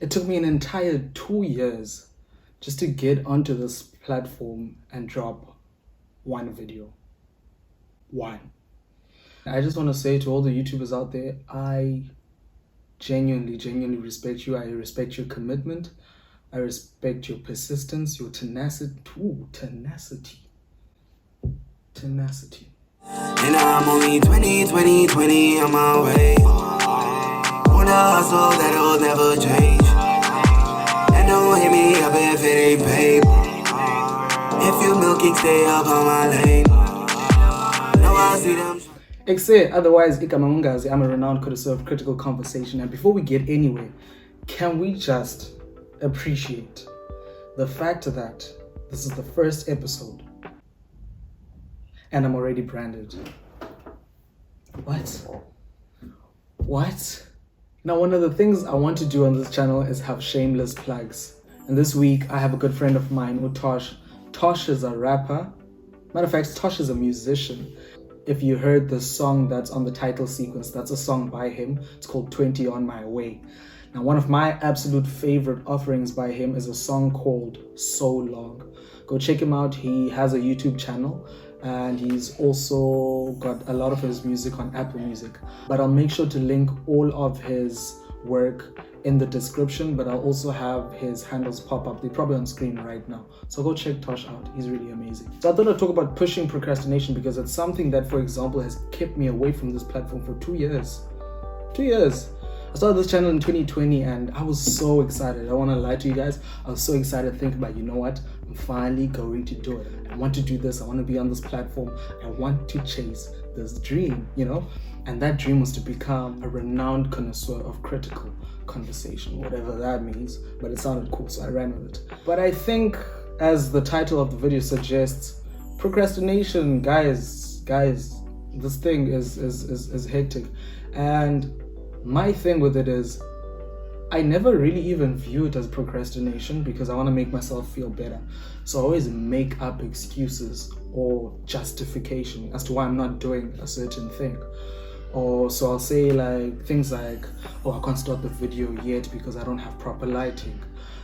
It took me an entire 2 years just to get onto this platform and drop one video. One. I just want to say to all the YouTubers out there, I genuinely respect you. I respect your commitment. I respect your persistence, your tenacity. Tenacity. And I'm only 20 on my way. Wanna hustle that'll never change. And don't hit me up if it ain't paid. If you milking, stay up on my lane. No, I see them. Except otherwise, Ikamangazi, I'm a renowned connoisseur of critical conversation. And before we get anywhere, can we just appreciate the fact that this is the first episode and I'm already branded? What? Now, one of the things I want to do on this channel is have shameless plugs. And this week, I have a good friend of mine, Tosh. Tosh is a rapper. Matter of fact, Tosh is a musician. If you heard the song that's on the title sequence, that's a song by him. It's called 20 on My Way. Now, one of my absolute favorite offerings by him is a song called So Long. Go check him out. He has a YouTube channel and he's also got a lot of his music on Apple Music. But I'll make sure to link all of his work in the description, but I'll also have his handles pop up. They're probably on screen right now. So go check Tosh out. He's really amazing. So I thought I'd talk about pushing procrastination because it's something that, for example, has kept me away from this platform for 2 years. 2 years. I started this channel in 2020 and I was so excited. I don't want to lie to you guys. I was so excited to think about, you know what? I'm finally going to do it. I want to do this. I want to be on this platform. I want to chase this dream, you know? And that dream was to become a renowned connoisseur of critical conversation, whatever that means. But it sounded cool, so I ran with it. But I think, as the title of the video suggests, procrastination, guys, this thing is hectic. And my thing with it is, I never really even view it as procrastination because I want to make myself feel better. So I always make up excuses or justification as to why I'm not doing a certain thing. Or so I'll say like things like, oh, I can't start the video yet because I don't have proper lighting.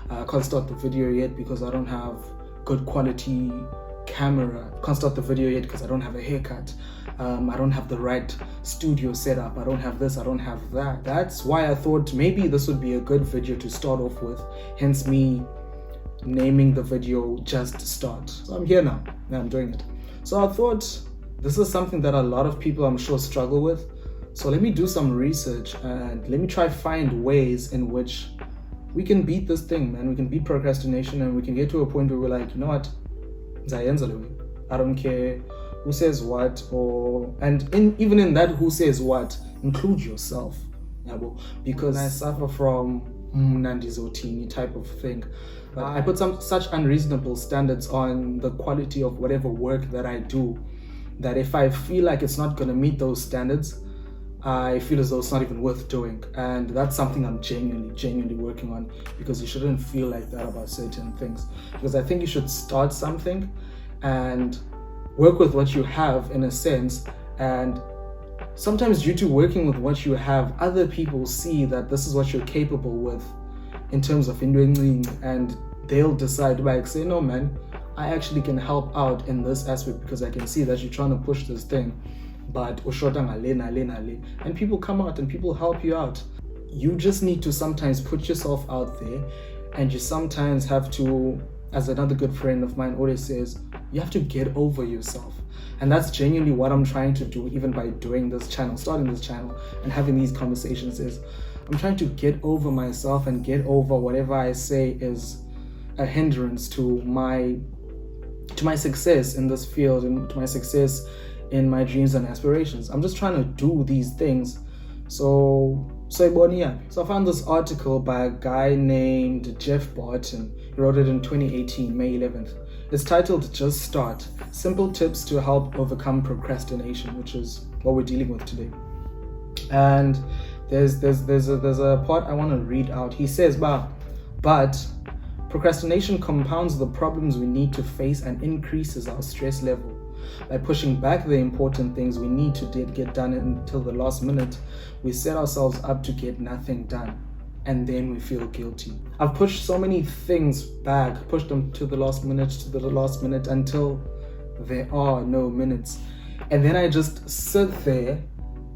I can't start the video yet because I don't have good quality camera. I can't start the video yet because I don't have a haircut. I don't have the right studio setup. I don't have this, I don't have that. That's why I thought maybe this would be a good video to start off with, hence me naming the video Just Start. So I'm here now, and I'm doing it. So I thought this is something that a lot of people I'm sure struggle with. So let me do some research and let me try find ways in which we can beat this thing, man. We can beat procrastination and we can get to a point where we're like, you know what? I don't care who says what, even in that who says what, include yourself. Because I suffer from Nandizotini type of thing. I put such unreasonable standards on the quality of whatever work that I do that if I feel like it's not going to meet those standards, I feel as though it's not even worth doing. And that's something I'm genuinely working on, because you shouldn't feel like that about certain things. Because I think you should start something and work with what you have in a sense. And sometimes due to working with what you have, other people see that this is what you're capable with in terms of doing, and they'll decide, like, say, no man, I actually can help out in this aspect because I can see that you're trying to push this thing, but and people come out and people help you out. You just need to sometimes put yourself out there, and you sometimes have to, as another good friend of mine always says, you have to get over yourself. And that's genuinely what I'm trying to do, even by doing this channel, starting this channel and having these conversations, is I'm trying to get over myself and get over whatever I say is a hindrance to my success in this field and to my success in my dreams and aspirations. I'm just trying to do these things. So I found this article by a guy named Jeff Barton. He wrote it in 2018, May 11th. It's titled Just Start, Simple Tips to Help Overcome Procrastination, which is what we're dealing with today. And there's a part I want to read out. He says, but procrastination compounds the problems we need to face and increases our stress level. By pushing back the important things we need to get done until the last minute, we set ourselves up to get nothing done. and then we feel guilty. I've pushed so many things back, pushed them to the last minute until there are no minutes. And then I just sit there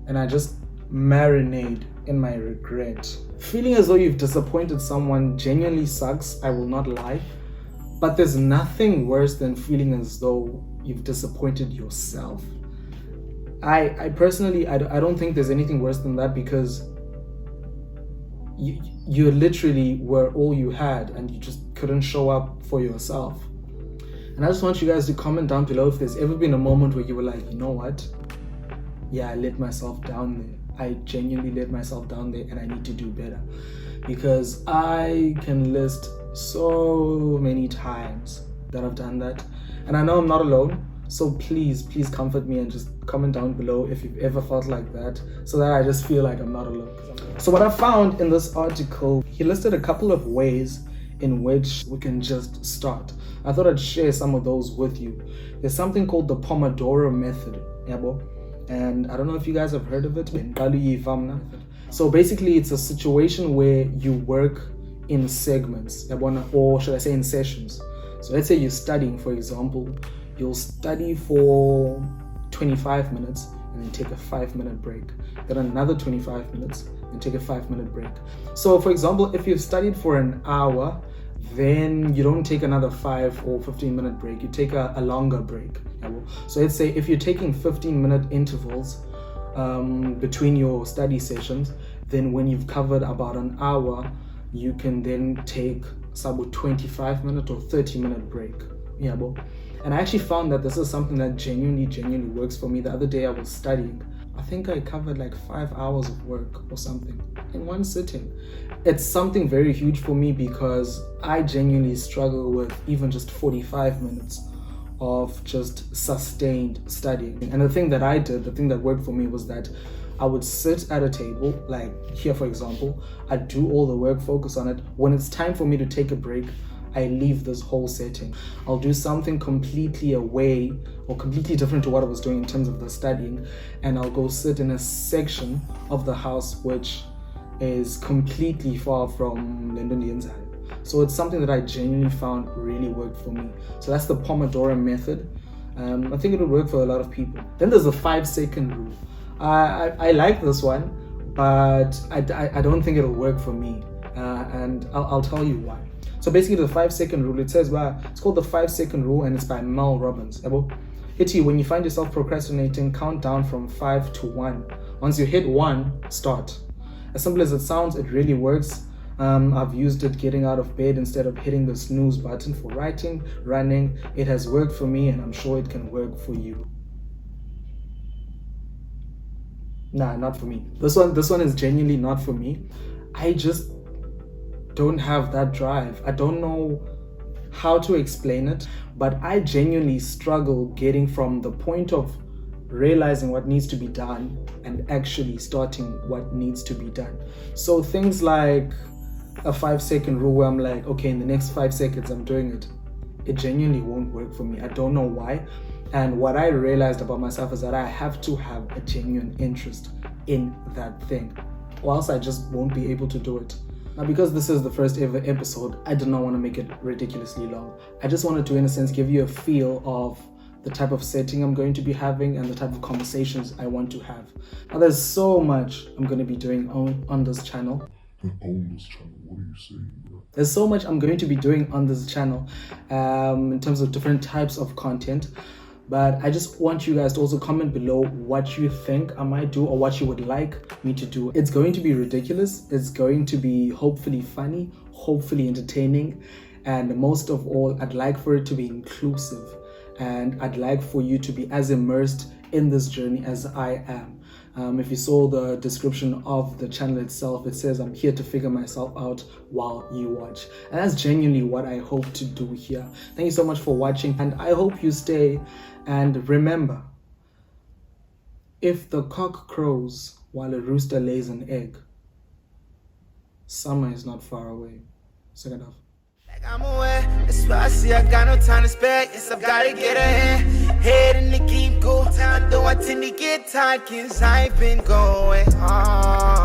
and I just marinate in my regret. Feeling as though you've disappointed someone genuinely sucks, I will not lie. But there's nothing worse than feeling as though you've disappointed yourself. I personally, I don't think there's anything worse than that, because you literally were all you had and you just couldn't show up for yourself. And I just want you guys to comment down below if there's ever been a moment where you were like, you know what? Yeah, I let myself down there. I genuinely let myself down there and I need to do better. Because I can list so many times that I've done that. And I know I'm not alone. So please comfort me and just comment down below if you've ever felt like that, so that I just feel like I'm not alone. So what I found in this article, he listed a couple of ways in which we can just start. I thought I'd share some of those with you. There's something called the pomodoro method, yabo? And I don't know if you guys have heard of it. So basically it's a situation where you work in segments, or should I say in sessions. So let's say you're studying, for example. You'll study for 25 minutes and then take a 5-minute break. Then another 25 minutes and take a 5-minute break. So for example, if you've studied for an hour, then you don't take another 5 or 15-minute break. You take a longer break. So let's say if you're taking 15-minute intervals between your study sessions, then when you've covered about an hour, you can then take some 25-minute or 30-minute break. And I actually found that this is something that genuinely works for me. The other day I was studying. I think I covered like 5 hours of work or something in one sitting. It's something very huge for me because I genuinely struggle with even just 45 minutes of just sustained studying. And the thing that I did, the thing that worked for me was that I would sit at a table, like here for example, I'd do all the work, focus on it. When it's time for me to take a break, I leave this whole setting. I'll do something completely away or completely different to what I was doing in terms of the studying, and I'll go sit in a section of the house which is completely far from London. So it's something that I genuinely found really worked for me. So that's the Pomodoro method. I think it would work for a lot of people. Then there's the 5-second rule. I like this one, but I don't think it'll work for me, and I'll tell you why. So basically the 5-second rule, it says, it's called the 5-second rule, and it's by Mel Robbins. Iti, when you find yourself procrastinating, count down from 5 to 1. Once you hit 1, start. As simple as it sounds, it really works. I've used it getting out of bed instead of hitting the snooze button for writing, running. It has worked for me, and I'm sure it can work for you. Nah, not for me. This one is genuinely not for me. I just don't have that drive. I don't know how to explain it, but I genuinely struggle getting from the point of realizing what needs to be done and actually starting what needs to be done. So things like a 5-second rule where I'm like, okay, in the next 5 seconds I'm doing it. It genuinely won't work for me. I don't know why. And what I realized about myself is that I have to have a genuine interest in that thing, or else I just won't be able to do it. Now, because this is the first ever episode, I did not want to make it ridiculously long. I just wanted to, in a sense, give you a feel of the type of setting I'm going to be having and the type of conversations I want to have. Now, there's so much I'm going to be doing on this channel. What are you saying, bro? There's so much I'm going to be doing on this channel in terms of different types of content. But I just want you guys to also comment below what you think I might do or what you would like me to do. It's going to be ridiculous. It's going to be hopefully funny, hopefully entertaining. And most of all, I'd like for it to be inclusive. And I'd like for you to be as immersed in this journey as I am. If you saw the description of the channel itself, it says I'm here to figure myself out while you watch. And that's genuinely what I hope to do here. Thank you so much for watching, and I hope you stay. And remember, if the cock crows while a rooster lays an egg, summer is not far away. Second off. I'm aware, that's why I see I got no time to spare. Yes, I've gotta get ahead. Head in the keep go. I know I tend to get tired, cause I've been going on.